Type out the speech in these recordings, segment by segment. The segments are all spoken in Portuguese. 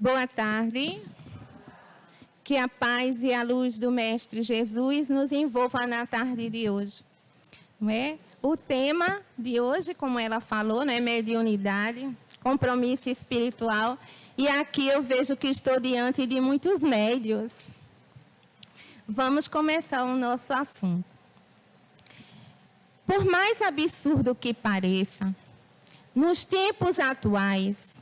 Boa tarde. Que a paz e a luz do Mestre Jesus nos envolva na tarde de hoje. Não é? O tema de hoje, como ela falou, né, mediunidade, compromisso espiritual. E aqui eu vejo que estou diante de muitos médios. Vamos começar o nosso assunto. Por mais absurdo que pareça, nos tempos atuais,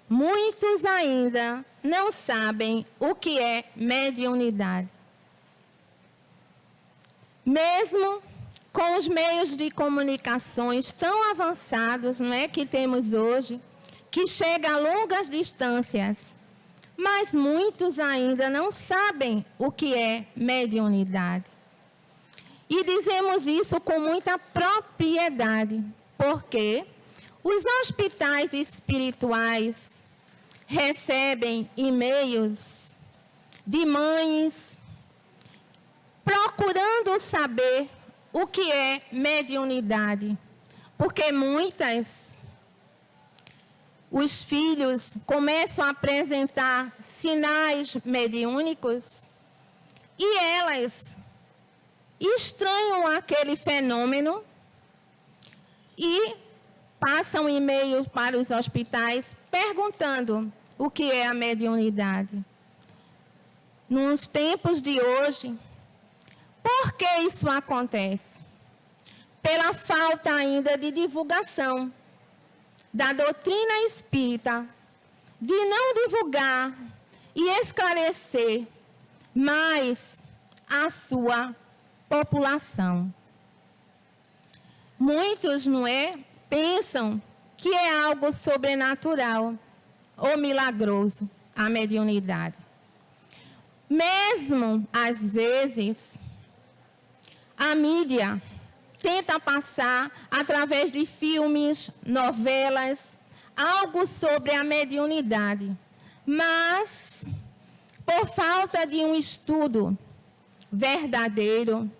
muitos ainda não sabem o que é mediunidade. Mesmo com os meios de comunicações tão avançados, não é, que temos hoje, que chega a longas distâncias, mas muitos ainda não sabem o que é mediunidade. E dizemos isso com muita propriedade, porque os hospitais espirituais recebem e-mails de mães procurando saber o que é mediunidade, porque os filhos começam a apresentar sinais mediúnicos e elas estranham aquele fenômeno e passam e-mails para os hospitais perguntando o que é a mediunidade. Nos tempos de hoje, por que isso acontece? Pela falta ainda de divulgação da doutrina espírita, de não divulgar e esclarecer mais a sua população. Muitos, não é, pensam que é algo sobrenatural ou milagroso a mediunidade. Mesmo, às vezes, a mídia tenta passar, através de filmes, novelas, algo sobre a mediunidade. Mas, por falta de um estudo verdadeiro,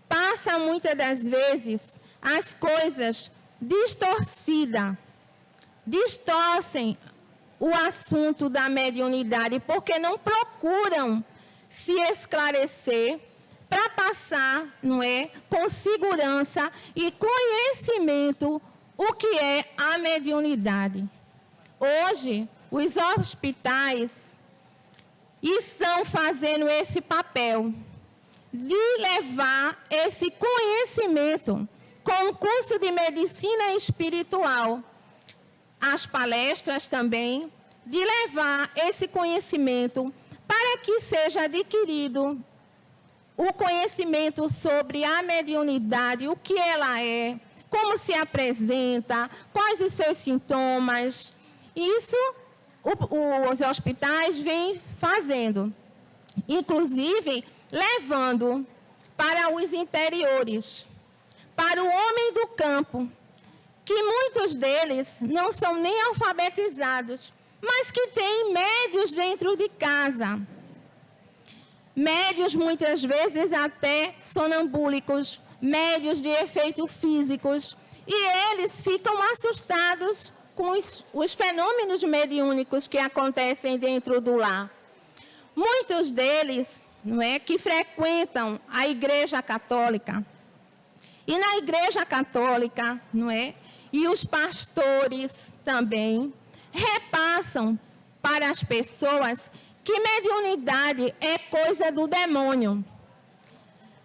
passa muitas das vezes as coisas distorcem o assunto da mediunidade, porque não procuram se esclarecer para passar, não é, com segurança e conhecimento o que é a mediunidade. Hoje, os hospitais estão fazendo esse papel de levar esse conhecimento com o curso de medicina espiritual, as palestras também, de levar esse conhecimento para que seja adquirido o conhecimento sobre a mediunidade, o que ela é, como se apresenta, quais os seus sintomas. Isso os hospitais vêm fazendo, inclusive levando para os interiores, para o homem do campo, que muitos deles não são nem alfabetizados, mas que têm médios dentro de casa. Médios, muitas vezes, até sonambúlicos, médios de efeitos físicos, e eles ficam assustados com os fenômenos mediúnicos que acontecem dentro do lar. Muitos deles, não é, que frequentam a Igreja Católica, e na Igreja Católica, não é, e os pastores também repassam para as pessoas que mediunidade é coisa do demônio.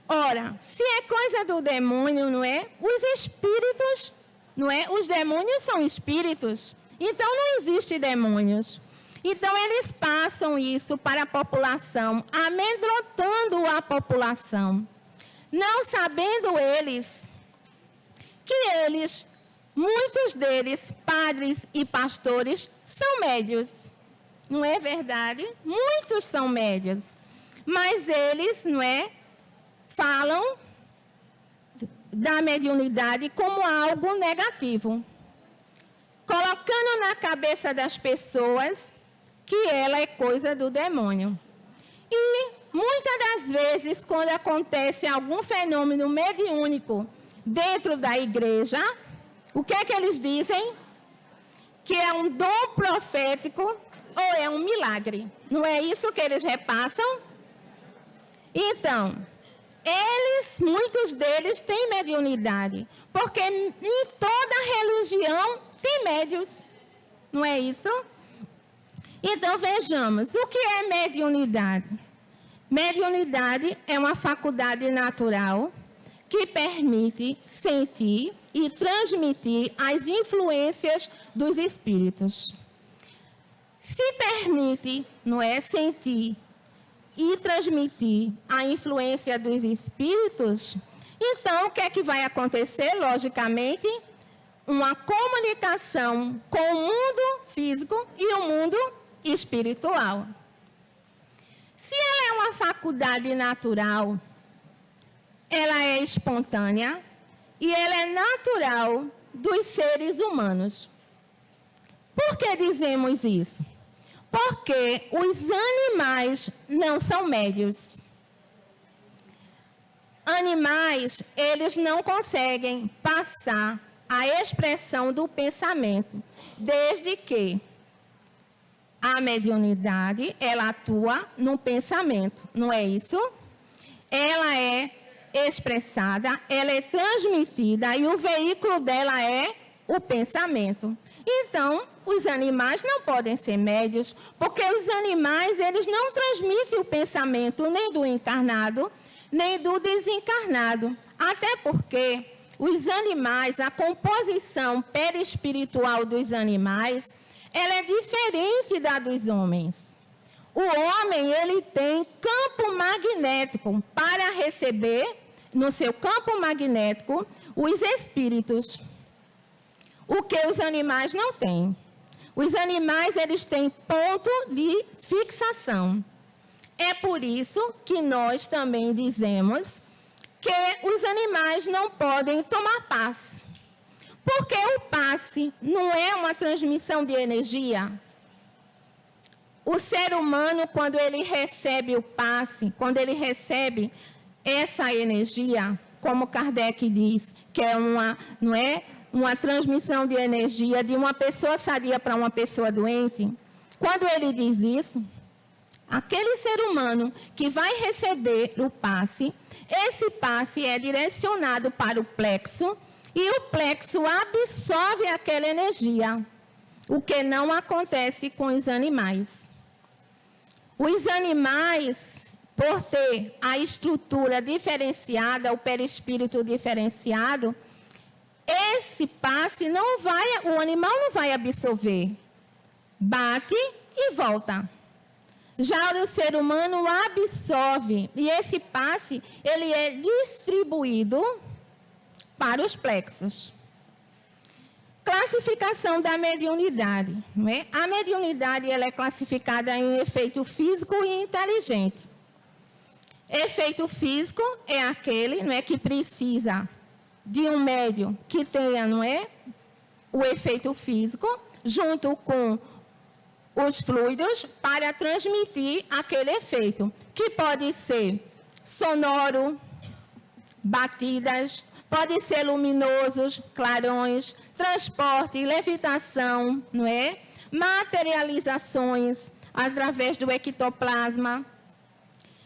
Ora, se é coisa do demônio, não é? Os espíritos, não é? Os demônios são espíritos. Então não existe demônios. Então eles passam isso para a população, amedrontando a população, não sabendo eles que muitos deles, padres e pastores, são médios. Não é verdade? Muitos são médios. Mas eles, não é, falam da mediunidade como algo negativo, colocando na cabeça das pessoas que ela é coisa do demônio. E muitas das vezes, quando acontece algum fenômeno mediúnico dentro da igreja, o que é que eles dizem? Que é um dom profético ou é um milagre. Não é isso que eles repassam? Então, muitos deles têm mediunidade, porque em toda religião tem médios. Não é isso? Então, vejamos, o que é mediunidade? Mediunidade é uma faculdade natural que permite sentir e transmitir as influências dos espíritos. Se permite, não é, sentir e transmitir a influência dos espíritos, então o que é que vai acontecer? Logicamente, uma comunicação com o mundo físico e o mundo espiritual. Se ela é uma faculdade natural, ela é espontânea e ela é natural dos seres humanos. Por que dizemos isso? Porque os animais não são médios. Animais, eles não conseguem passar a expressão do pensamento, desde que a mediunidade, ela atua no pensamento, não é isso? Ela é expressada, ela é transmitida e o veículo dela é o pensamento. Então, os animais não podem ser médios, porque os animais, eles não transmitem o pensamento nem do encarnado, nem do desencarnado. Até porque os animais, a composição perispiritual dos animais, ela é diferente da dos homens. O homem, ele tem campo magnético para receber, no seu campo magnético, os espíritos. O que os animais não têm. Os animais, eles têm ponto de fixação. É por isso que nós também dizemos que os animais não podem tomar passe. Porque o passe não é uma transmissão de energia. O ser humano, quando ele recebe o passe, quando ele recebe essa energia, como Kardec diz, que é uma transmissão de energia de uma pessoa sadia para uma pessoa doente, quando ele diz isso, aquele ser humano que vai receber o passe, esse passe é direcionado para o plexo e o plexo absorve aquela energia, o que não acontece com os animais. Os animais, por ter a estrutura diferenciada, o perispírito diferenciado, esse passe o animal não vai absorver. Bate e volta. Já o ser humano absorve. E esse passe, ele é distribuído para os plexos. Classificação da mediunidade. Não é? A mediunidade, ela é classificada em efeito físico e inteligente. Efeito físico é aquele, não é, que precisa de um médium que tenha, não é, o efeito físico, junto com os fluidos, para transmitir aquele efeito, que pode ser sonoro, batidas, pode ser luminosos, clarões, transporte, levitação, não é? Materializações através do ectoplasma.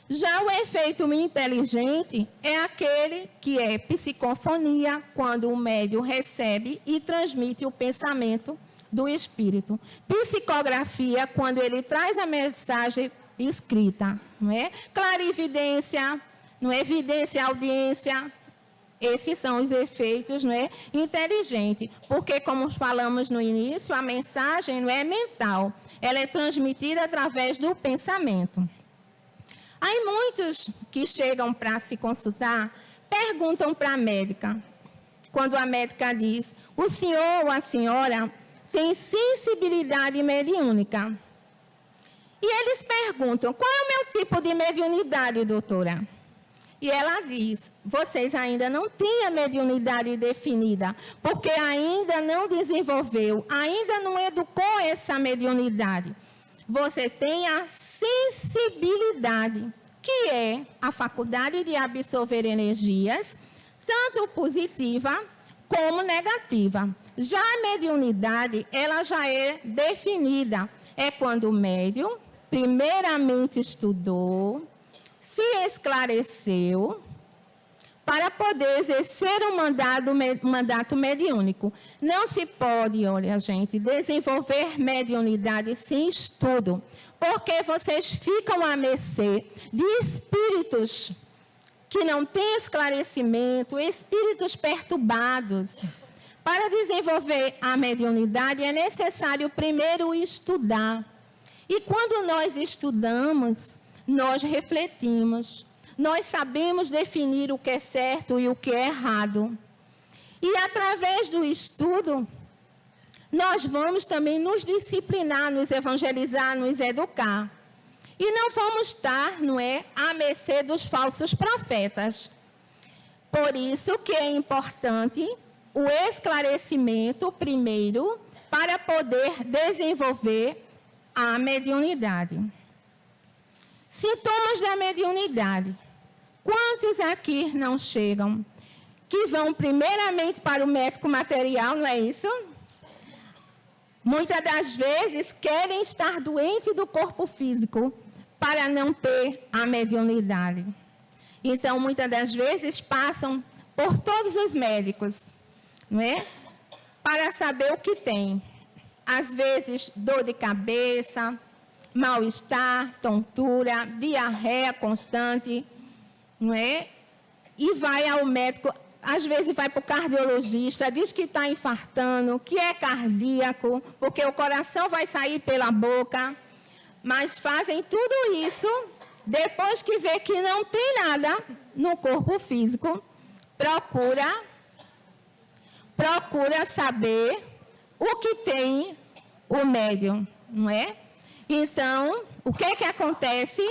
Já o efeito inteligente é aquele que é psicofonia, quando o médium recebe e transmite o pensamento do espírito. Psicografia, quando ele traz a mensagem escrita, não é? Clarividência, não é? Evidência, audiência. Esses são os efeitos, não é, inteligente, porque, como falamos no início, a mensagem não é mental, ela é transmitida através do pensamento. Aí muitos que chegam para se consultar perguntam para a médica, quando a médica diz: o senhor ou a senhora tem sensibilidade mediúnica? E eles perguntam: qual é o meu tipo de mediunidade, doutora? E ela diz: vocês ainda não têm a mediunidade definida, porque ainda não desenvolveu, ainda não educou essa mediunidade. Você tem a sensibilidade, que é a faculdade de absorver energias, tanto positiva como negativa. Já a mediunidade, ela já é definida. é quando o médium primeiramente estudou, se esclareceu, para poder exercer o mandato mediúnico. Não se pode, olha, gente, desenvolver mediunidade sem estudo, porque vocês ficam à mercê de espíritos que não têm esclarecimento, espíritos perturbados. Para desenvolver a mediunidade é necessário primeiro estudar. E quando nós estudamos, nós refletimos. Nós sabemos definir o que é certo e o que é errado. E através do estudo, nós vamos também nos disciplinar, nos evangelizar, nos educar. E não vamos estar, não é, à mercê dos falsos profetas. Por isso que é importante o esclarecimento primeiro para poder desenvolver a mediunidade. Sintomas da mediunidade. Quantos aqui não chegam? Que vão primeiramente para o médico material, não é isso? Muitas das vezes querem estar doentes do corpo físico para não ter a mediunidade. Então, muitas das vezes passam por todos os médicos, não é? Para saber o que tem. Às vezes, dor de cabeça, mal-estar, tontura, diarreia constante, não é? E vai ao médico, às vezes vai para o cardiologista, diz que está infartando, que é cardíaco, porque o coração vai sair pela boca, mas fazem tudo isso, depois que vê que não tem nada no corpo físico, procura saber o que tem o médium, não é? Então, o que que acontece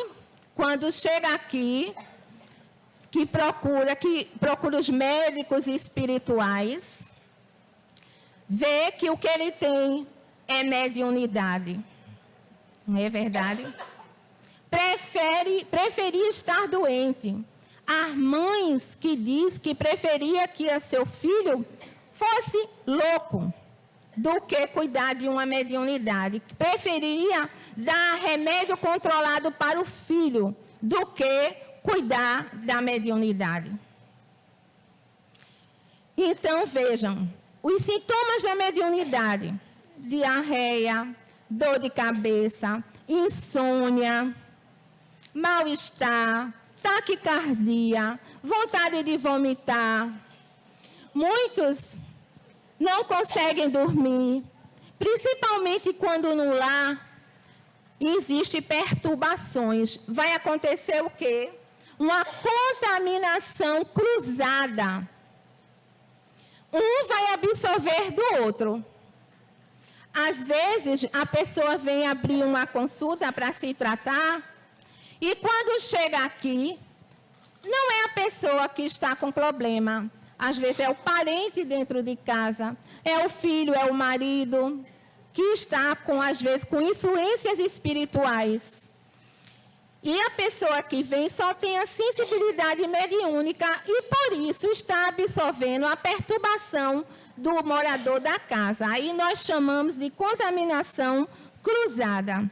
quando chega aqui, que procura os médicos espirituais, vê que o que ele tem é mediunidade. Não é verdade? Preferia estar doente. Há mães que diz que preferia que o seu filho fosse louco do que cuidar de uma mediunidade. Preferia dar remédio controlado para o filho do que cuidar da mediunidade. Então, vejam, os sintomas da mediunidade: diarreia, dor de cabeça, insônia, mal-estar, taquicardia, vontade de vomitar. Muitos não conseguem dormir, principalmente quando no lar existem perturbações. Vai acontecer o quê? Uma contaminação cruzada. Um vai absorver do outro. Às vezes, a pessoa vem abrir uma consulta para se tratar e quando chega aqui, não é a pessoa que está com problema. Às vezes é o parente dentro de casa, é o filho, é o marido, que está, às vezes, com influências espirituais. E a pessoa que vem só tem a sensibilidade mediúnica e, por isso, está absorvendo a perturbação do morador da casa. Aí nós chamamos de contaminação cruzada.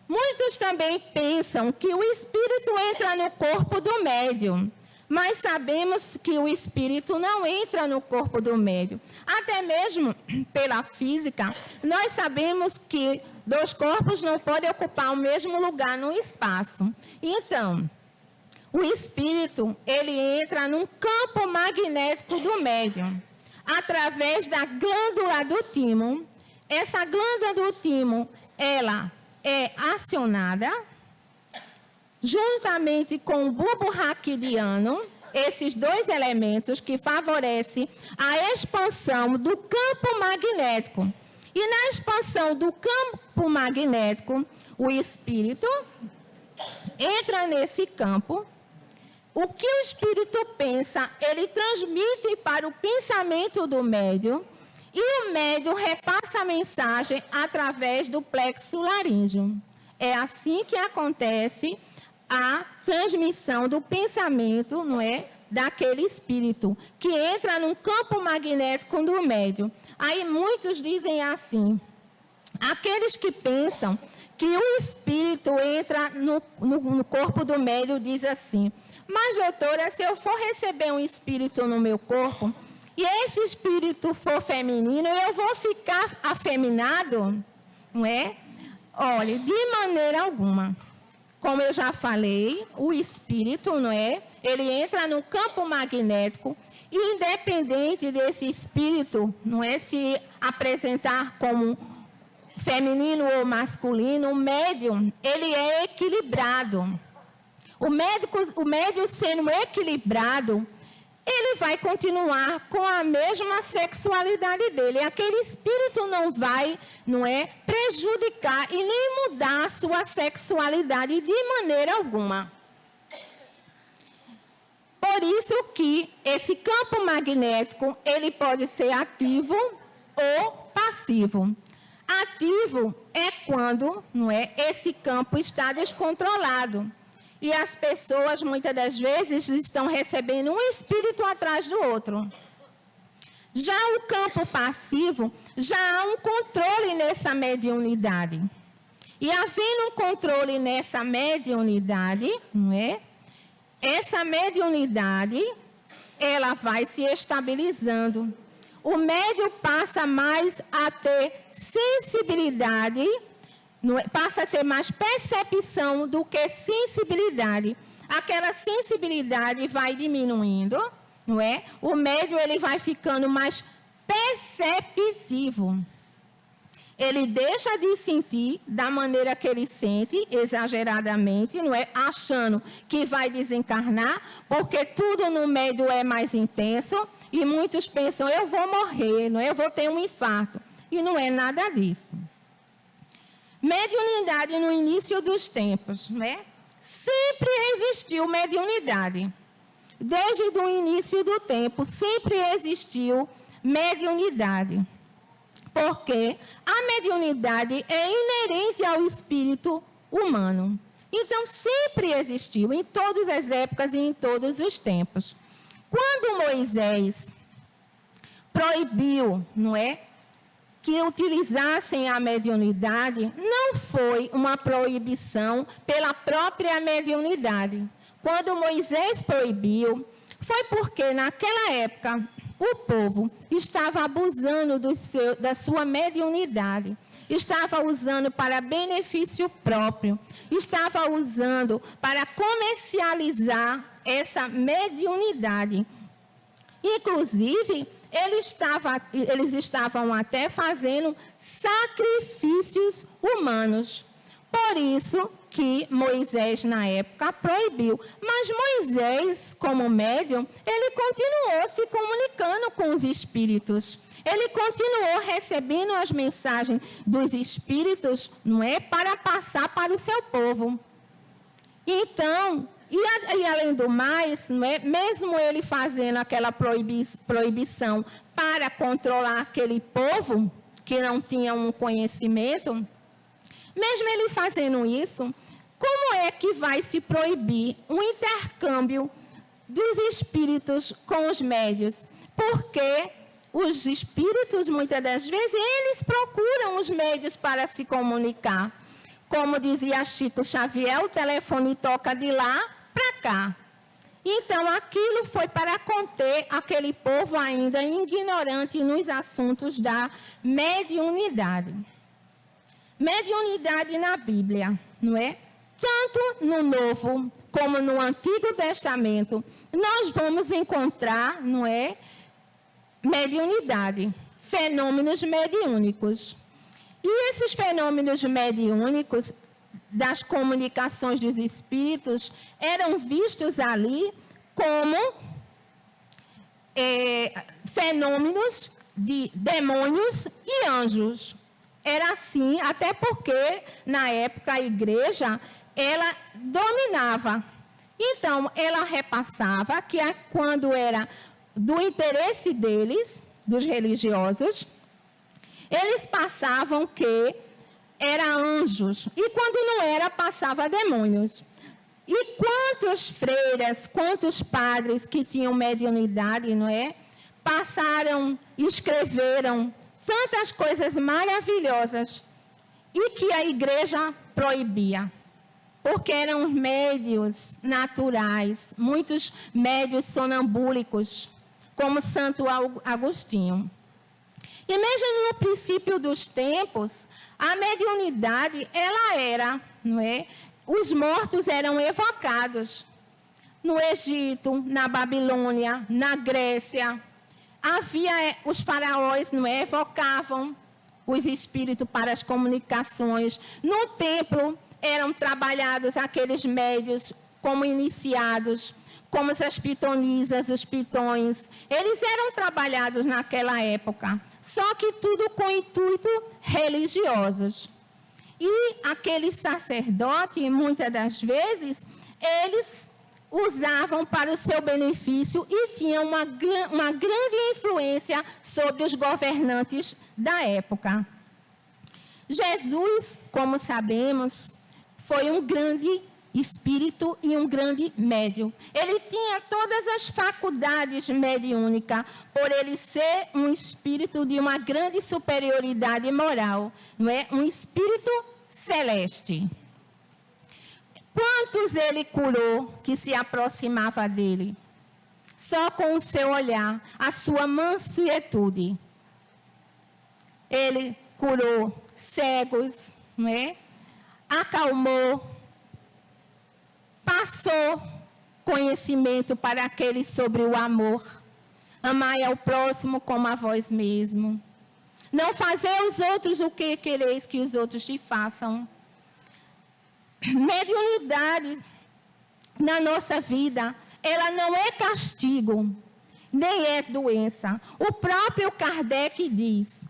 Muitos também pensam que o espírito entra no corpo do médium, mas sabemos que o espírito não entra no corpo do médium. Até mesmo pela física, nós sabemos que dois corpos não podem ocupar o mesmo lugar no espaço. Então, o espírito, ele entra num campo magnético do médium, através da glândula do timo. Essa glândula do timo, ela é acionada juntamente com o bulbo raquidiano, esses dois elementos que favorecem a expansão do campo magnético. E na expansão do campo magnético, o espírito entra nesse campo. O que o espírito pensa, ele transmite para o pensamento do médium, e o médium repassa a mensagem através do plexo laríngeo. É assim que acontece a transmissão do pensamento, não é, daquele espírito, que entra num campo magnético do médium. Aí muitos dizem assim: Aqueles que pensam que o espírito entra no corpo do médium diz assim: mas, doutora, se eu for receber um espírito no meu corpo e esse espírito for feminino, eu vou ficar afeminado? Não é? Olha, de maneira alguma. Como eu já falei, o espírito, não é? Ele entra no campo magnético e, independente desse espírito, não é, se apresentar como feminino ou masculino, o médium, ele é equilibrado. O médium sendo equilibrado, ele vai continuar com a mesma sexualidade dele. Aquele espírito não vai, não é, prejudicar e nem mudar a sua sexualidade de maneira alguma. Por isso que esse campo magnético, ele pode ser ativo ou passivo. Ativo é quando, não é, esse campo está descontrolado. E as pessoas, muitas das vezes, estão recebendo um espírito atrás do outro. Já o campo passivo, já há um controle nessa mediunidade. E havendo um controle nessa mediunidade, não é? Essa mediunidade, ela vai se estabilizando. O médium passa mais a ter sensibilidade, passa a ter mais percepção do que sensibilidade. Aquela sensibilidade vai diminuindo, não é? O médium, ele vai ficando mais perceptivo. Ele deixa de sentir da maneira que ele sente, exageradamente, não é? Achando que vai desencarnar, porque tudo no médium é mais intenso, e muitos pensam, eu vou morrer, não é? Eu vou ter um infarto. E não é nada disso. Mediunidade no início dos tempos, né? Sempre existiu mediunidade. Desde o início do tempo, sempre existiu mediunidade. Porque a mediunidade é inerente ao espírito humano. Então, sempre existiu, em todas as épocas e em todos os tempos. Quando Moisés proibiu, não é, que utilizassem a mediunidade, não foi uma proibição pela própria mediunidade. Quando Moisés proibiu, foi porque naquela época o povo estava abusando da sua mediunidade, estava usando para benefício próprio, estava usando para comercializar essa mediunidade. Inclusive, eles estavam até fazendo sacrifícios humanos. Por isso que Moisés, na época, proibiu. Mas Moisés, como médium, ele continuou se comunicando com os espíritos. Ele continuou recebendo as mensagens dos espíritos, não é, para passar para o seu povo. Então, e além do mais, não é, mesmo ele fazendo aquela proibição para controlar aquele povo que não tinha um conhecimento, mesmo ele fazendo isso, como é que vai se proibir o intercâmbio dos espíritos com os médios? Porque os espíritos, muitas das vezes, eles procuram os médios para se comunicar. Como dizia Chico Xavier, o telefone toca de lá para cá. Então, aquilo foi para conter aquele povo ainda ignorante nos assuntos da mediunidade. Mediunidade na Bíblia, não é? Tanto no Novo como no Antigo Testamento, nós vamos encontrar, não é, mediunidade, fenômenos mediúnicos. E esses fenômenos mediúnicos das comunicações dos espíritos eram vistos ali como fenômenos de demônios e anjos. Era assim, até porque, na época, a igreja, ela dominava. Então, ela repassava que quando era do interesse deles, dos religiosos, eles passavam que eram anjos. E quando não era, passava demônios. E quantos freiras, quantos padres que tinham mediunidade, não é? Passaram, escreveram tantas coisas maravilhosas e que a igreja proibia, porque eram médios naturais, muitos médios sonambúlicos, como Santo Agostinho. E mesmo no princípio dos tempos, a mediunidade, ela era, não é? Os mortos eram evocados. No Egito, na Babilônia, na Grécia, havia os faraós, não é? Evocavam os espíritos para as comunicações. No templo eram trabalhados aqueles médios como iniciados, como as pitonisas, os pitões. Eles eram trabalhados naquela época, só que tudo com intuito religiosos. E aqueles sacerdotes, muitas das vezes, eles usavam para o seu benefício e tinham uma grande influência sobre os governantes da época. Jesus, como sabemos, foi um grande espírito e um grande médium. Ele tinha todas as faculdades mediúnicas, por ele ser um espírito de uma grande superioridade moral, não é? Um espírito celeste. Quantos ele curou que se aproximava dele? Só com o seu olhar, a sua mansietude. Ele curou cegos, não é? Acalmou, passou conhecimento para aqueles sobre o amor. Amai ao próximo como a vós mesmo. Não fazer aos outros o que quereis que os outros te façam. Mediunidade na nossa vida, ela não é castigo, nem é doença. O próprio Kardec diz,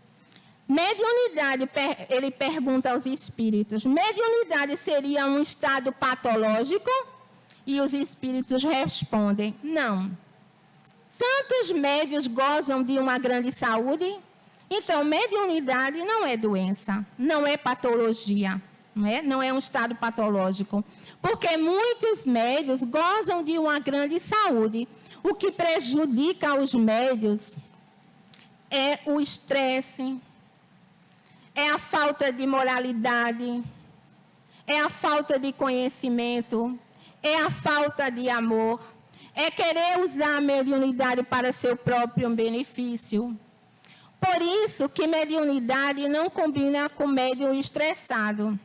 mediunidade, ele pergunta aos espíritos, mediunidade seria um estado patológico? E os espíritos respondem, não. Tantos médios gozam de uma grande saúde? Então, mediunidade não é doença, não é patologia. Não é um estado patológico, porque muitos médios gozam de uma grande saúde. O que prejudica os médios é o estresse, é a falta de moralidade, é a falta de conhecimento, é a falta de amor, é querer usar a mediunidade para seu próprio benefício. Por isso que mediunidade não combina com médium estressado.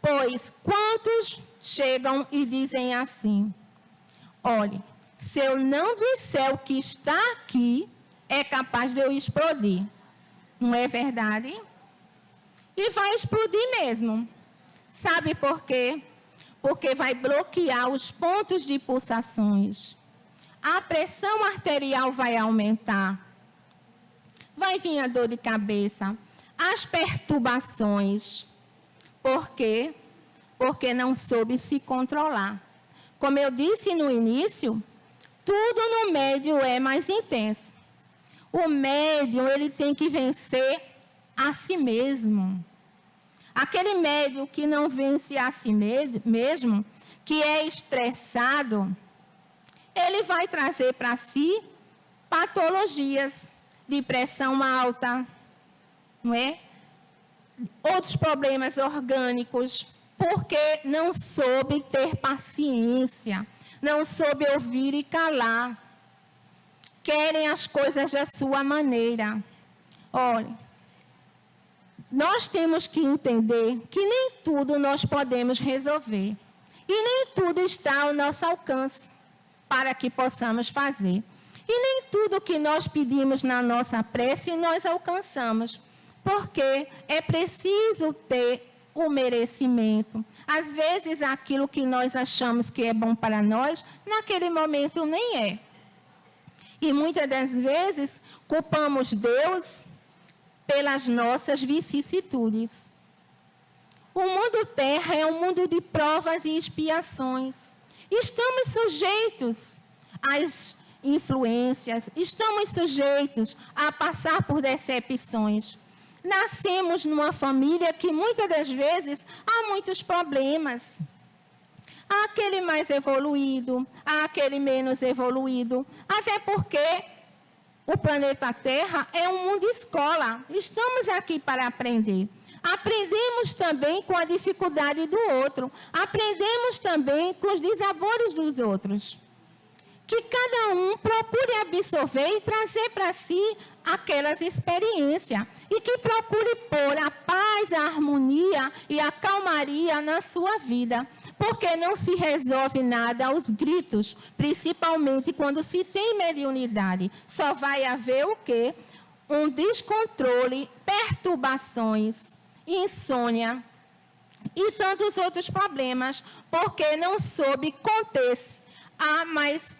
Pois quantos chegam e dizem assim, olhe, se eu não disser o que está aqui, é capaz de eu explodir. Não é verdade? E vai explodir mesmo. Sabe por quê? Porque vai bloquear os pontos de pulsações. A pressão arterial vai aumentar. Vai vir a dor de cabeça, as perturbações. Por quê? Porque não soube se controlar. Como eu disse no início, tudo no médium é mais intenso. O médium, ele tem que vencer a si mesmo. Aquele médium que não vence a si mesmo, que é estressado, ele vai trazer para si patologias de pressão alta, não é? Outros problemas orgânicos, porque não soube ter paciência, não soube ouvir e calar. Querem as coisas da sua maneira. Olha, nós temos que entender que nem tudo nós podemos resolver. E nem tudo está ao nosso alcance para que possamos fazer. E nem tudo que nós pedimos na nossa prece nós alcançamos. Porque é preciso ter o merecimento. Às vezes, aquilo que nós achamos que é bom para nós, naquele momento nem é. E muitas das vezes, culpamos Deus pelas nossas vicissitudes. O mundo terra é um mundo de provas e expiações. Estamos sujeitos às influências, estamos sujeitos a passar por decepções. Nascemos numa família que muitas das vezes há muitos problemas. Há aquele mais evoluído, há aquele menos evoluído. Até porque o planeta Terra é um mundo escola. Estamos aqui para aprender. Aprendemos também com a dificuldade do outro. Aprendemos também com os desabores dos outros. Que cada um procure absorver e trazer para si aquelas experiências. E que procure pôr a paz, a harmonia e a calmaria na sua vida. Porque não se resolve nada aos gritos, principalmente quando se tem mediunidade. Só vai haver o quê? Um descontrole, perturbações, insônia e tantos outros problemas, porque não soube conter-se. Ah, mas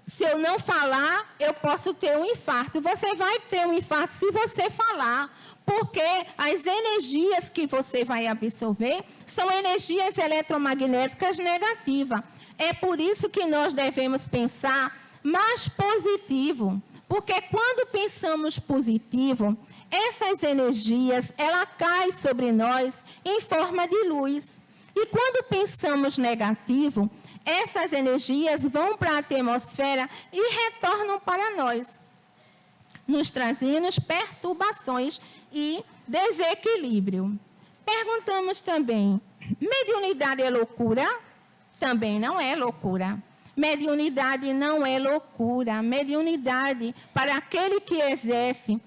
se eu não falar, eu posso ter um infarto. Você vai ter um infarto se você falar, porque as energias que você vai absorver são energias eletromagnéticas negativas. É por isso que nós devemos pensar mais positivo, porque quando pensamos positivo, essas energias, ela cai sobre nós em forma de luz. E quando pensamos negativo, essas energias vão para a atmosfera e retornam para nós, nos trazendo perturbações e desequilíbrio. Perguntamos também, mediunidade é loucura? Também não é loucura. Mediunidade não é loucura. Mediunidade, para aquele que exerce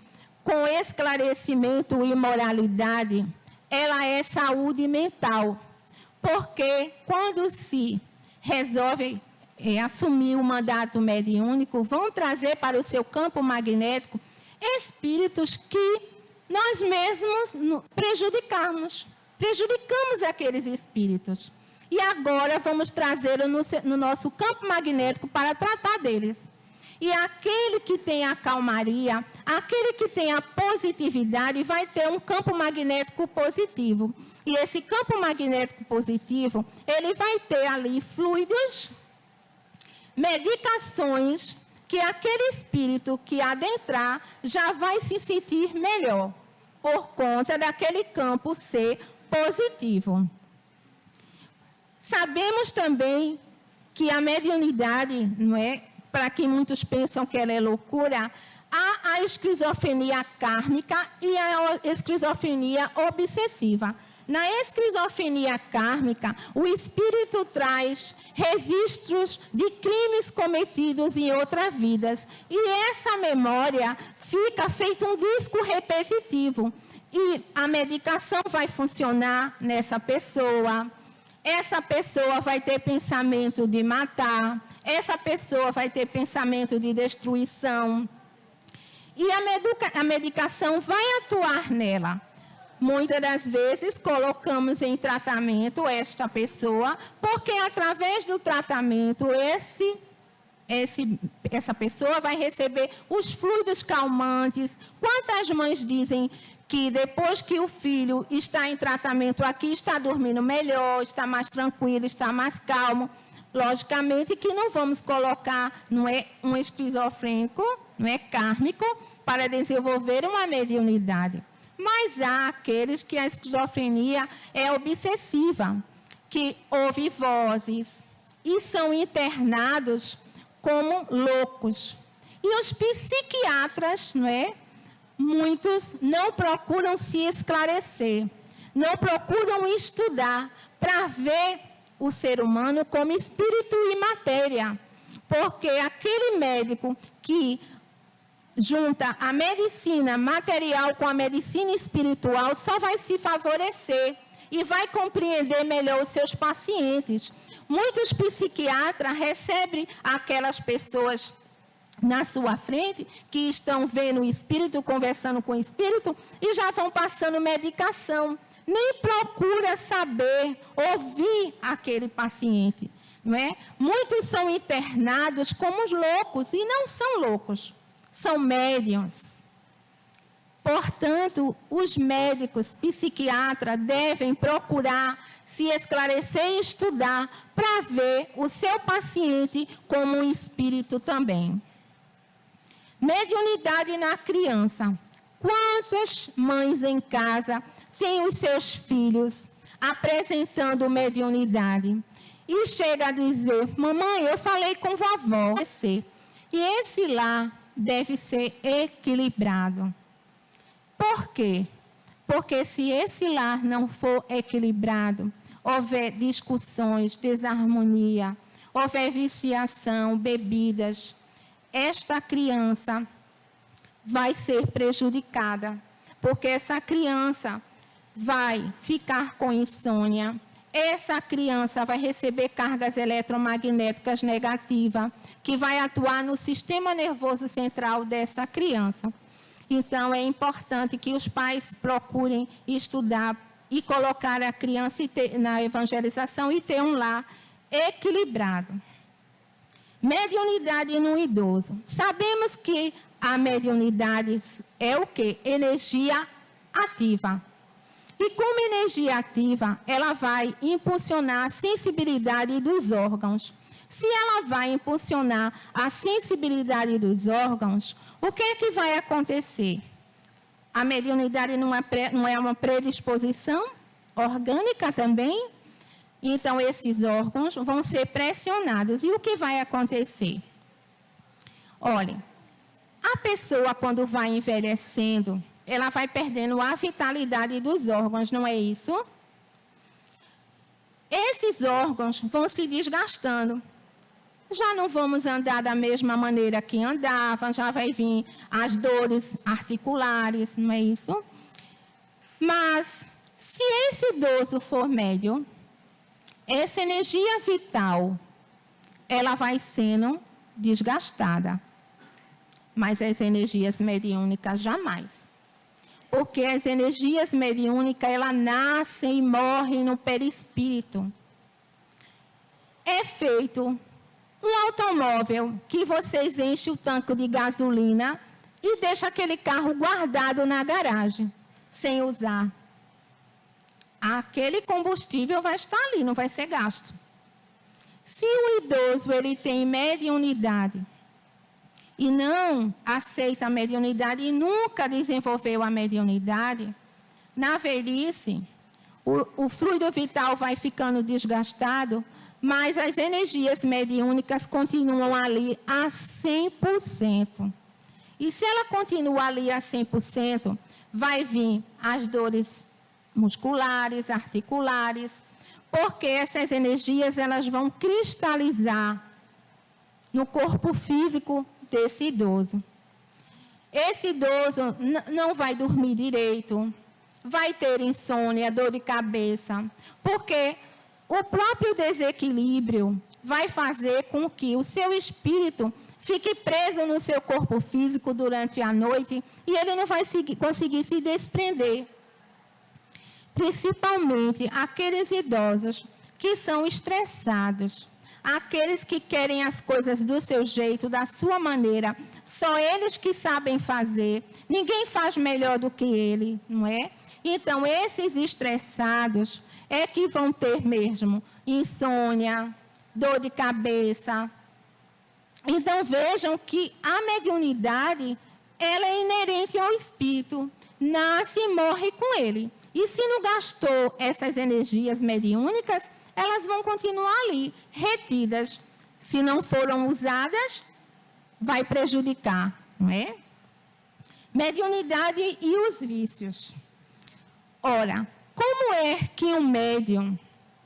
com esclarecimento e moralidade, ela é saúde mental. Porque quando se resolve assumir o mandato mediúnico, vão trazer para o seu campo magnético espíritos que nós mesmos prejudicamos aqueles espíritos. E agora vamos trazê-lo no nosso campo magnético para tratar deles. E aquele que tem a calmaria, aquele que tem a positividade, vai ter um campo magnético positivo. E esse campo magnético positivo, ele vai ter ali fluidos, medicações, que aquele espírito que adentrar já vai se sentir melhor, por conta daquele campo ser positivo. Sabemos também que a mediunidade, não é? Para que muitos pensam que ela é loucura, há a esquizofrenia kármica e a esquizofrenia obsessiva. Na esquizofrenia kármica, o espírito traz registros de crimes cometidos em outras vidas. E essa memória fica feito um disco repetitivo. E a medicação vai funcionar nessa pessoa. Essa pessoa vai ter pensamento de matar. Essa pessoa vai ter pensamento de destruição. E a medicação vai atuar nela. Muitas das vezes colocamos em tratamento esta pessoa, porque através do tratamento essa pessoa vai receber os fluidos calmantes. Quantas mães dizem que depois que o filho está em tratamento aqui, está dormindo melhor, está mais tranquilo, está mais calmo? Logicamente que não vamos colocar, não é um esquizofrênico, não é kármico, para desenvolver uma mediunidade. Mas há aqueles que a esquizofrenia é obsessiva, que ouvem vozes e são internados como loucos. E os psiquiatras, não é? Muitos não procuram se esclarecer, não procuram estudar para ver o ser humano como espírito e matéria. Porque aquele médico que junta a medicina material com a medicina espiritual só vai se favorecer e vai compreender melhor os seus pacientes. Muitos psiquiatras recebem aquelas pessoas na sua frente que estão vendo o espírito, conversando com o espírito e já vão passando medicação. Nem procura saber, ouvir aquele paciente, não é? Muitos são internados como loucos e não são loucos. São médiuns. Portanto, os médicos, psiquiatras, devem procurar se esclarecer e estudar para ver o seu paciente como um espírito também. Mediunidade na criança. Quantas mães em casa têm os seus filhos apresentando mediunidade? E chega a dizer, mamãe, eu falei com vovó. E esse lar deve ser equilibrado. Por quê? Porque se esse lar não for equilibrado, houver discussões, desarmonia, houver viciação, bebidas, esta criança vai ser prejudicada, porque essa criança vai ficar com insônia, essa criança vai receber cargas eletromagnéticas negativas, que vai atuar no sistema nervoso central dessa criança. Então, é importante que os pais procurem estudar e colocar a criança na evangelização e ter um lar equilibrado. Mediunidade no idoso. Sabemos que a mediunidade é o quê? Energia ativa. E como energia ativa, ela vai impulsionar a sensibilidade dos órgãos. Se ela vai impulsionar a sensibilidade dos órgãos, o que é que vai acontecer? A mediunidade não é uma predisposição orgânica também? Então, esses órgãos vão ser pressionados. E o que vai acontecer? Olhem, a pessoa, quando vai envelhecendo, ela vai perdendo a vitalidade dos órgãos, não é isso? Esses órgãos vão se desgastando. Já não vamos andar da mesma maneira que andavam, já vai vir as dores articulares, não é isso? Mas, se esse idoso for médium, essa energia vital, ela vai sendo desgastada. Mas as energias mediúnicas jamais. Porque as energias mediúnicas, elas nascem e morrem no perispírito. É feito um automóvel que vocês enchem o tanque de gasolina e deixam aquele carro guardado na garagem, sem usar. Aquele combustível vai estar ali, não vai ser gasto. Se o idoso ele tem mediunidade e não aceita a mediunidade e nunca desenvolveu a mediunidade, na velhice, o fluido vital vai ficando desgastado, mas as energias mediúnicas continuam ali a 100%. E se ela continua ali a 100%, vai vir as dores musculares, articulares, porque essas energias elas vão cristalizar no corpo físico desse idoso. Esse idoso não vai dormir direito, vai ter insônia, dor de cabeça, porque o próprio desequilíbrio vai fazer com que o seu espírito fique preso no seu corpo físico durante a noite e ele não vai conseguir se desprender. Principalmente aqueles idosos que são estressados, aqueles que querem as coisas do seu jeito, da sua maneira, só eles que sabem fazer, ninguém faz melhor do que ele, não é? Então, esses estressados é que vão ter mesmo insônia, dor de cabeça. Então, vejam que a mediunidade, ela é inerente ao espírito, nasce e morre com ele. E se não gastou essas energias mediúnicas, elas vão continuar ali, retidas. Se não foram usadas, vai prejudicar, não é? Mediunidade e os vícios. Ora, como é que um médium,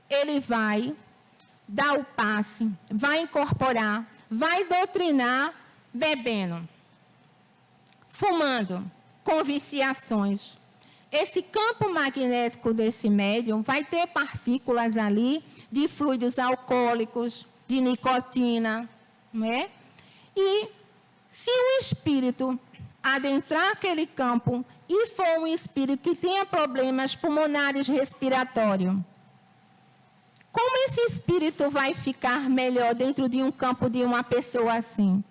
ele vai dar o passe, vai incorporar, vai doutrinar bebendo, fumando, com viciações? Esse campo magnético desse médium vai ter partículas ali de fluidos alcoólicos, de nicotina, não é? E se o espírito adentrar aquele campo e for um espírito que tenha problemas pulmonares respiratórios, como esse espírito vai ficar melhor dentro de um campo de uma pessoa assim?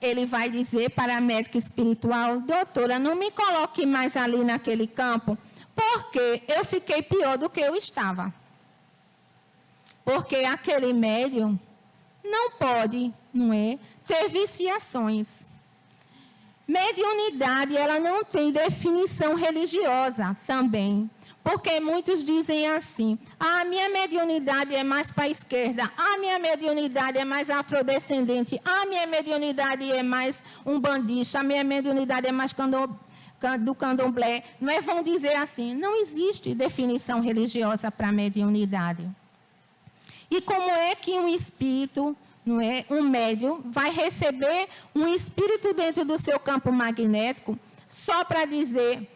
Ele vai dizer para a médica espiritual: doutora, não me coloque mais ali naquele campo, porque eu fiquei pior do que eu estava. Porque aquele médium não pode, não é, ter viciações. Mediunidade, ela não tem definição religiosa também. Porque muitos dizem assim: a minha mediunidade é mais para a esquerda, a minha mediunidade é mais afrodescendente, a minha mediunidade é mais umbandista, a minha mediunidade é mais do candomblé, não é, vão dizer assim, não existe definição religiosa para mediunidade. E como é que um espírito, não é, um médium, vai receber um espírito dentro do seu campo magnético só para dizer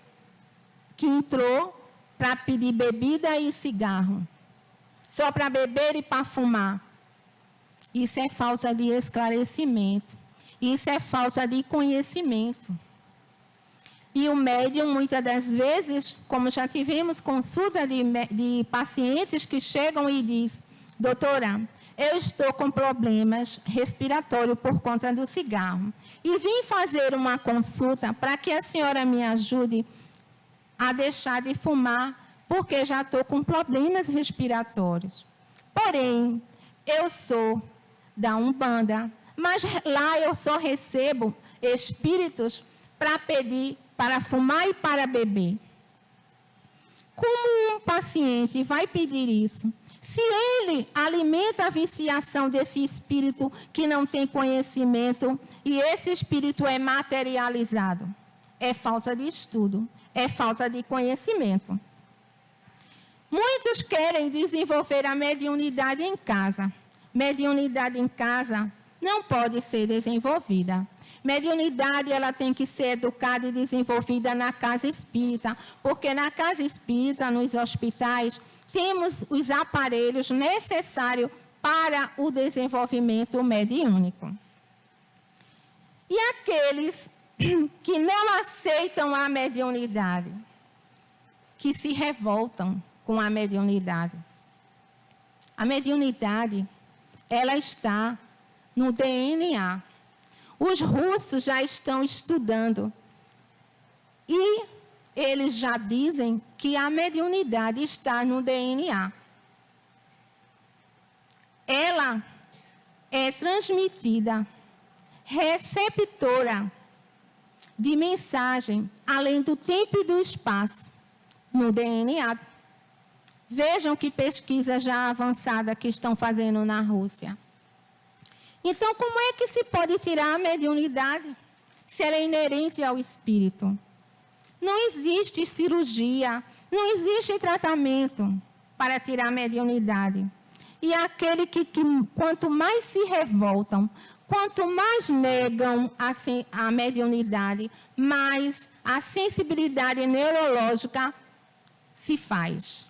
que entrou para pedir bebida e cigarro, só para beber e para fumar? Isso é falta de esclarecimento, isso é falta de conhecimento. E o médium, muitas das vezes, como já tivemos consulta de pacientes que chegam e diz: doutora, eu estou com problemas respiratórios por conta do cigarro. E vim fazer uma consulta para que a senhora me ajude a deixar de fumar, porque já estou com problemas respiratórios. Porém, eu sou da Umbanda, mas lá eu só recebo espíritos para pedir para fumar e para beber. Como um paciente vai pedir isso? Se ele alimenta a viciação desse espírito que não tem conhecimento e esse espírito é materializado, é falta de estudo, é falta de conhecimento. Muitos querem desenvolver a mediunidade em casa. Mediunidade em casa não pode ser desenvolvida. Mediunidade, ela tem que ser educada e desenvolvida na casa espírita, porque na casa espírita, nos hospitais, temos os aparelhos necessários para o desenvolvimento mediúnico. E aqueles que não aceitam a mediunidade, que se revoltam com a mediunidade. A mediunidade, ela está no DNA. Os russos já estão estudando e eles já dizem que a mediunidade está no DNA. Ela é transmitida, receptora de mensagem, além do tempo e do espaço, no DNA. Vejam que pesquisa já avançada que estão fazendo na Rússia. Então, como é que se pode tirar a mediunidade se ela é inerente ao espírito? Não existe cirurgia, não existe tratamento para tirar a mediunidade. E aquele que quanto mais se revoltam, quanto mais negam a mediunidade, mais a sensibilidade neurológica se faz.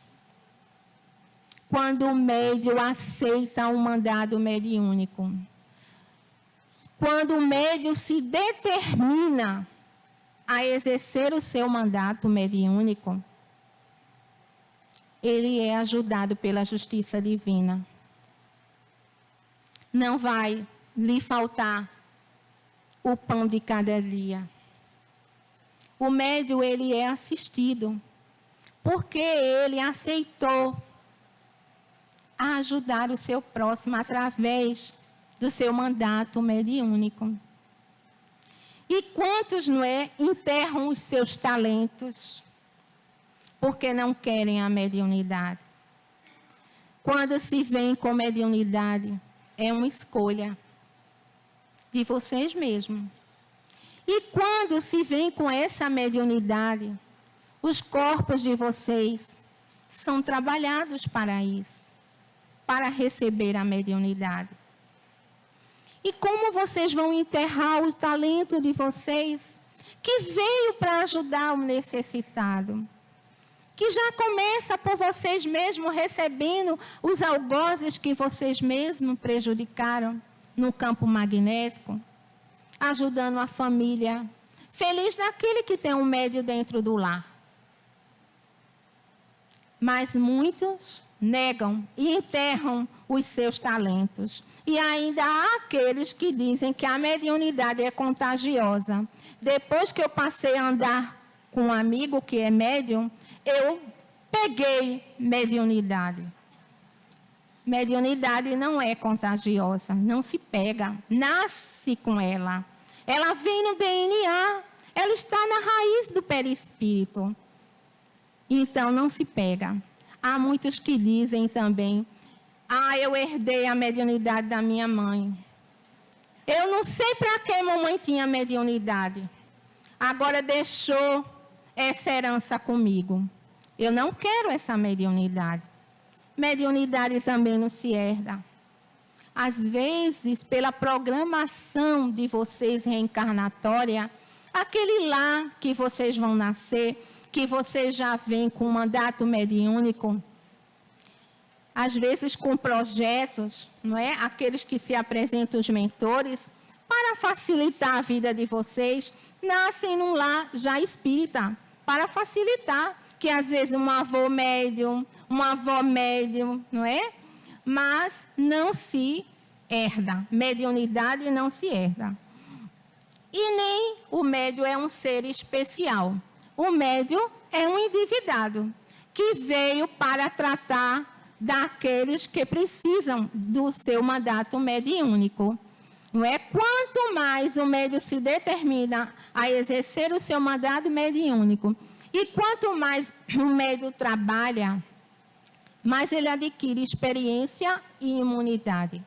Quando o médium aceita um mandado mediúnico, quando o médium se determina a exercer o seu mandato mediúnico, ele é ajudado pela justiça divina. Não vai lhe faltar o pão de cada dia. O médium, ele é assistido, porque ele aceitou a ajudar o seu próximo através do seu mandato mediúnico. E quantos, não é, enterram os seus talentos porque não querem a mediunidade? Quando se vem com mediunidade, é uma escolha de vocês mesmos. E quando se vem com essa mediunidade, os corpos de vocês são trabalhados para isso, para receber a mediunidade. E como vocês vão enterrar o talento de vocês, que veio para ajudar o necessitado? Que já começa por vocês mesmos recebendo os algozes que vocês mesmos prejudicaram no campo magnético, ajudando a família. Feliz daquele que tem um médium dentro do lar. Mas muitos negam e enterram os seus talentos. E ainda há aqueles que dizem que a mediunidade é contagiosa. Depois que eu passei a andar com um amigo que é médium, eu peguei mediunidade. Mediunidade não é contagiosa, não se pega, nasce com ela. Ela vem no DNA, ela está na raiz do perispírito. Então, não se pega. Há muitos que dizem também: eu herdei a mediunidade da minha mãe. Eu não sei para que mamãe tinha mediunidade. agora deixou essa herança comigo. Eu não quero essa mediunidade. Mediunidade também não se herda. Às vezes, pela programação de vocês reencarnatória, aquele lá que vocês vão nascer, que vocês já vêm com um mandato mediúnico, às vezes com projetos, não é? Aqueles que se apresentam os mentores, para facilitar a vida de vocês, nascem num lar já espírita, para facilitar, que às vezes um avô médium, uma avó médium, não é? Mas não se herda, mediunidade não se herda. E nem o médium é um ser especial. O médium é um endividado que veio para tratar daqueles que precisam do seu mandato mediúnico. Não é? Quanto mais o médium se determina a exercer o seu mandato mediúnico, e quanto mais o médium trabalha, mais ele adquire experiência e imunidade.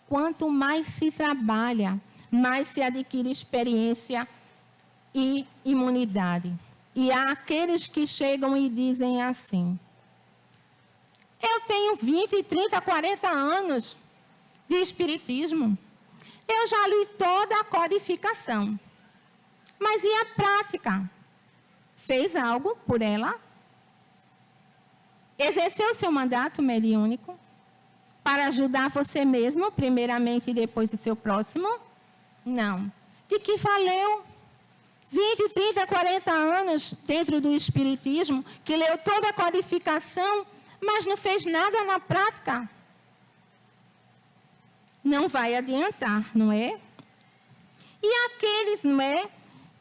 Quanto mais se trabalha, mais se adquire experiência e imunidade. E há aqueles que chegam e dizem assim: eu tenho 20, 30, 40 anos de espiritismo. Eu já li toda a codificação. Mas e a prática? Fez algo por ela? Exerceu seu mandato mediúnico para ajudar você mesmo, primeiramente, e depois o seu próximo? Não. De que valeu? 20, 30, 40 anos dentro do espiritismo, que leu toda a codificação, mas não fez nada na prática. Não vai adiantar, não é? E aqueles, não é,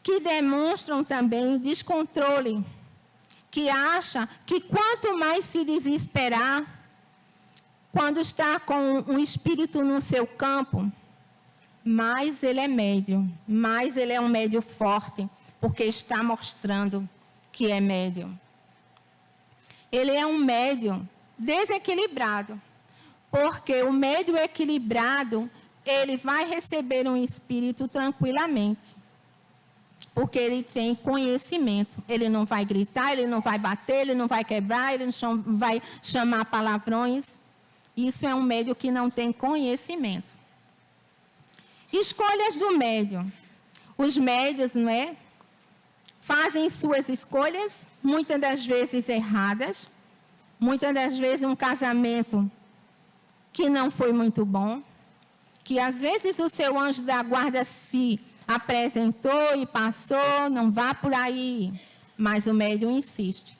que demonstram também descontrole, que acha que quanto mais se desesperar, quando está com um espírito no seu campo, mais ele é médium, mais ele é um médium forte, porque está mostrando que é médium. Ele é um médium desequilibrado, porque o médium equilibrado, ele vai receber um espírito tranquilamente, porque ele tem conhecimento. Ele não vai gritar, ele não vai bater, ele não vai quebrar, ele não vai chamar palavrões. Isso é um médium que não tem conhecimento. Escolhas do médium. Os médiuns, não é? Fazem suas escolhas, muitas das vezes erradas, muitas das vezes um casamento que não foi muito bom, que às vezes o seu anjo da guarda se apresentou e passou, não vá por aí, mas o médium insiste.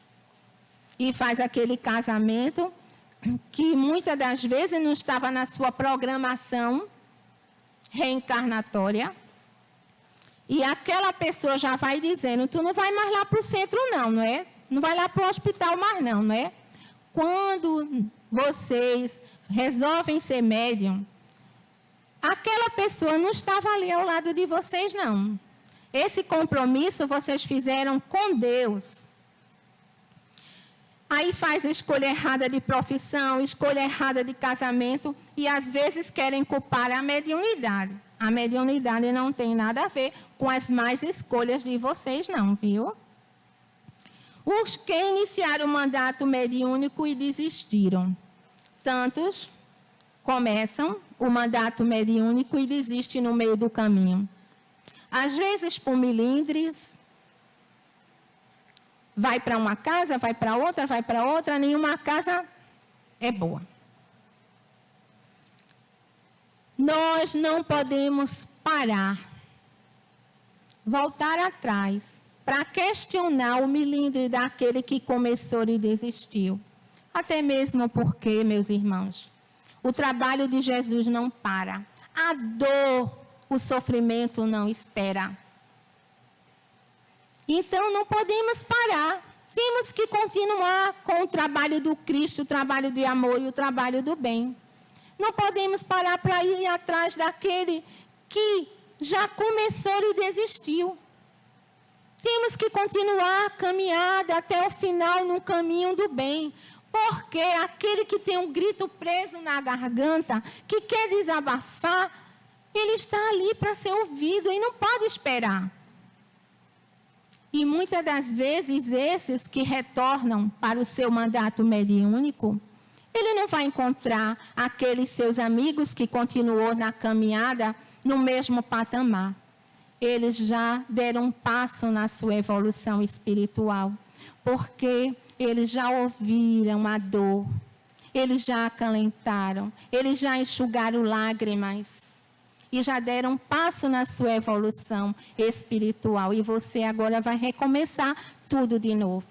E faz aquele casamento que muitas das vezes não estava na sua programação reencarnatória. E aquela pessoa já vai dizendo: tu não vai mais lá para o centro não é? Não vai lá para o hospital mais não é? Quando vocês resolvem ser médium, aquela pessoa não estava ali ao lado de vocês não. Esse compromisso vocês fizeram com Deus. Aí faz a escolha errada de profissão, escolha errada de casamento, e às vezes querem culpar a mediunidade. A mediunidade não tem nada a ver com as más escolhas de vocês não, viu? Os que iniciaram o mandato mediúnico e desistiram. Tantos começam o mandato mediúnico e desistem no meio do caminho. Às vezes por milindres, vai para uma casa, vai para outra, nenhuma casa é boa. Nós não podemos parar, voltar atrás, para questionar o milindre daquele que começou e desistiu. Até mesmo porque, meus irmãos, o trabalho de Jesus não para. A dor, o sofrimento não espera. Então, não podemos parar. Temos que continuar com o trabalho do Cristo, o trabalho de amor e o trabalho do bem. Não podemos parar para ir atrás daquele que já começou e desistiu. Temos que continuar a caminhada até o final no caminho do bem. Porque aquele que tem um grito preso na garganta, que quer desabafar, ele está ali para ser ouvido e não pode esperar. E muitas das vezes, esses que retornam para o seu mandato mediúnico, ele não vai encontrar aqueles seus amigos que continuou na caminhada no mesmo patamar. Eles já deram um passo na sua evolução espiritual, porque eles já ouviram a dor, eles já acalentaram, eles já enxugaram lágrimas e já deram um passo na sua evolução espiritual. E você agora vai recomeçar tudo de novo.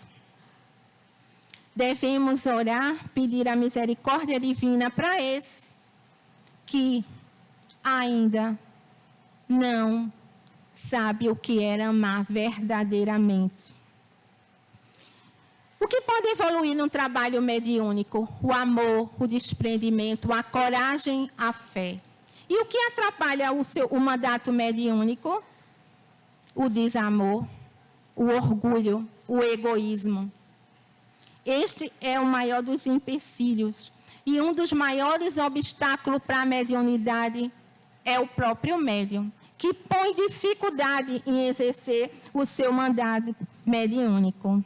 Devemos orar, pedir a misericórdia divina para esses que ainda não sabem o que é amar verdadeiramente. O que pode evoluir num trabalho mediúnico? O amor, o desprendimento, a coragem, a fé. E o que atrapalha o mandato mediúnico? O desamor, o orgulho, o egoísmo. Este é o maior dos empecilhos. E um dos maiores obstáculos para a mediunidade é o próprio médium, que põe dificuldade em exercer o seu mandato mediúnico.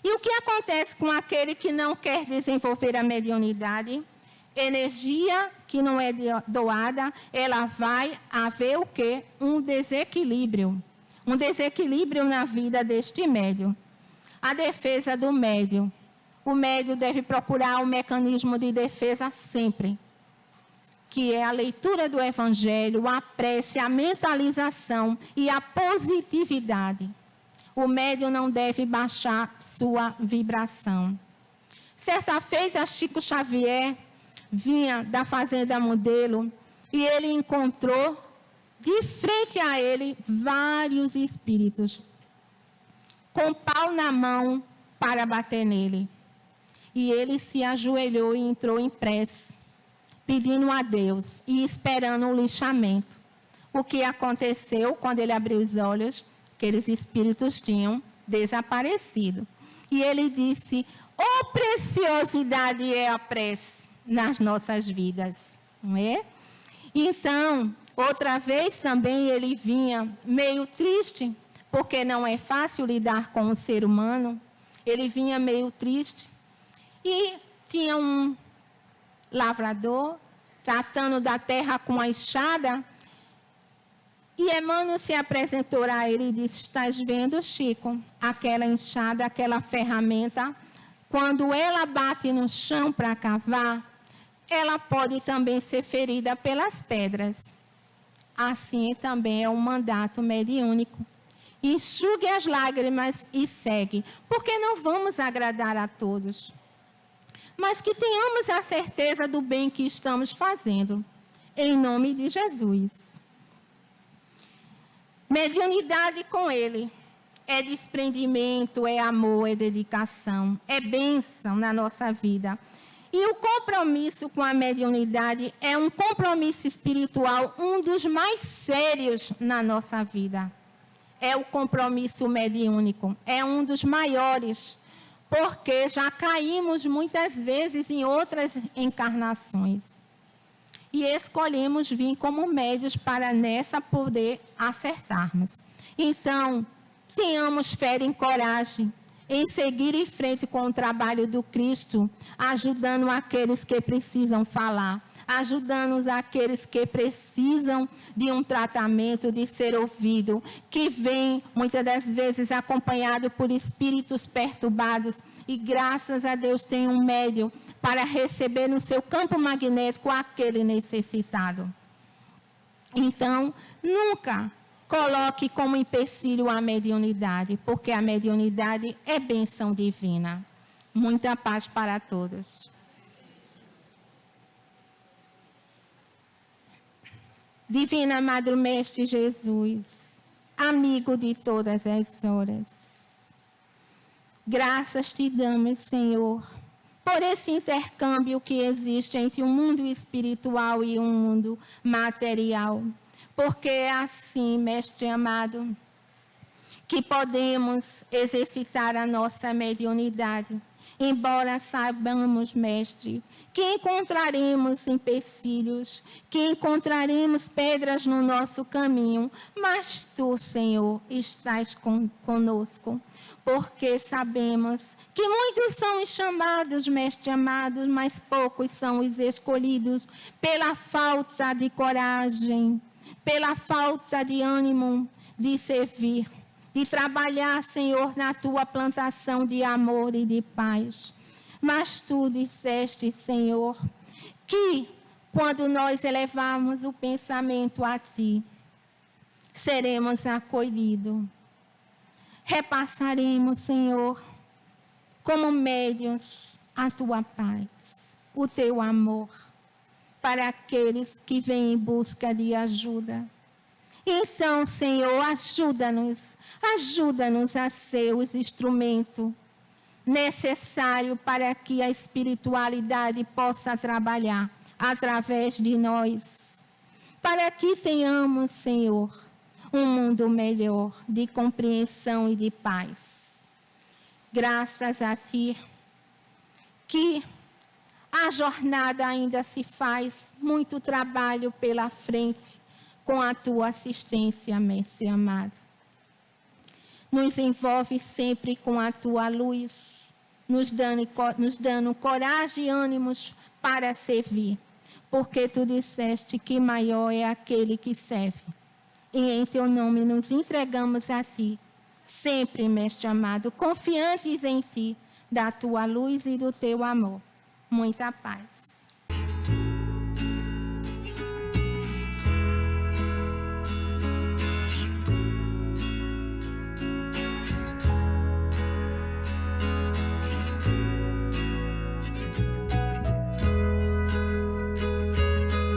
E o que acontece com aquele que não quer desenvolver a mediunidade? Energia que não é doada, ela vai haver o quê? Um desequilíbrio. Um desequilíbrio na vida deste médium. A defesa do médium. O médium deve procurar um mecanismo de defesa sempre, que é a leitura do Evangelho, a prece, a mentalização e a positividade. O médium não deve baixar sua vibração. Certa feita, Chico Xavier vinha da Fazenda Modelo e ele encontrou de frente a ele vários espíritos com pau na mão para bater nele. E ele se ajoelhou e entrou em prece, pedindo a Deus e esperando o lixamento. O que aconteceu quando ele abriu os olhos? Aqueles espíritos tinham desaparecido. E ele disse: "Oh, preciosidade é a prece nas nossas vidas", não é? Então, outra vez também ele vinha meio triste, porque não é fácil lidar com o ser humano. Ele vinha meio triste e tinha um lavrador tratando da terra com a enxada. E Emmanuel se apresentou a ele e disse: "Estás vendo, Chico, aquela enxada, aquela ferramenta, quando ela bate no chão para cavar, ela pode também ser ferida pelas pedras. Assim também é um mandato mediúnico. Enxugue as lágrimas e segue, porque não vamos agradar a todos, mas que tenhamos a certeza do bem que estamos fazendo, em nome de Jesus." Mediunidade com ele é desprendimento, é amor, é dedicação, é bênção na nossa vida. E o compromisso com a mediunidade é um compromisso espiritual, um dos mais sérios na nossa vida. É o compromisso mediúnico, é um dos maiores, porque já caímos muitas vezes em outras encarnações. E escolhemos vir como médios para nessa poder acertarmos. Então, tenhamos fé e coragem em seguir em frente com o trabalho do Cristo, ajudando aqueles que precisam falar, ajudando aqueles que precisam de um tratamento, de ser ouvido, que vem muitas das vezes acompanhado por espíritos perturbados, e graças a Deus tem um médium para receber no seu campo magnético aquele necessitado. Então, nunca coloque como empecilho a mediunidade, porque a mediunidade é bênção divina. Muita paz para todos. Divina Madre Mestre Jesus, amigo de todas as horas, graças te damos, Senhor, por esse intercâmbio que existe entre o mundo espiritual e o mundo material, porque é assim, Mestre amado, que podemos exercitar a nossa mediunidade Embora saibamos, Mestre, que encontraremos empecilhos, que encontraremos pedras no nosso caminho, mas Tu, Senhor, estás conosco, porque sabemos que muitos são os chamados, Mestre amado, mas poucos são os escolhidos pela falta de coragem, pela falta de ânimo de servir, de trabalhar, Senhor, na Tua plantação de amor e de paz. Mas Tu disseste, Senhor, que quando nós elevarmos o pensamento a Ti, seremos acolhidos. Repassaremos, Senhor, como médiuns, a Tua paz, o Teu amor, para aqueles que vêm em busca de ajuda. Então, Senhor, ajuda-nos a ser os instrumentos necessários para que a espiritualidade possa trabalhar através de nós, para que tenhamos, Senhor, um mundo melhor de compreensão e de paz. Graças a Ti, que a jornada ainda se faz muito trabalho pela frente, com a Tua assistência, Mestre amado. Nos envolve sempre com a Tua luz, nos dando coragem e ânimos para servir, porque Tu disseste que maior é aquele que serve. E em Teu nome nos entregamos a Ti, sempre, Mestre amado, confiantes em Ti, da Tua luz e do Teu amor. Muita paz.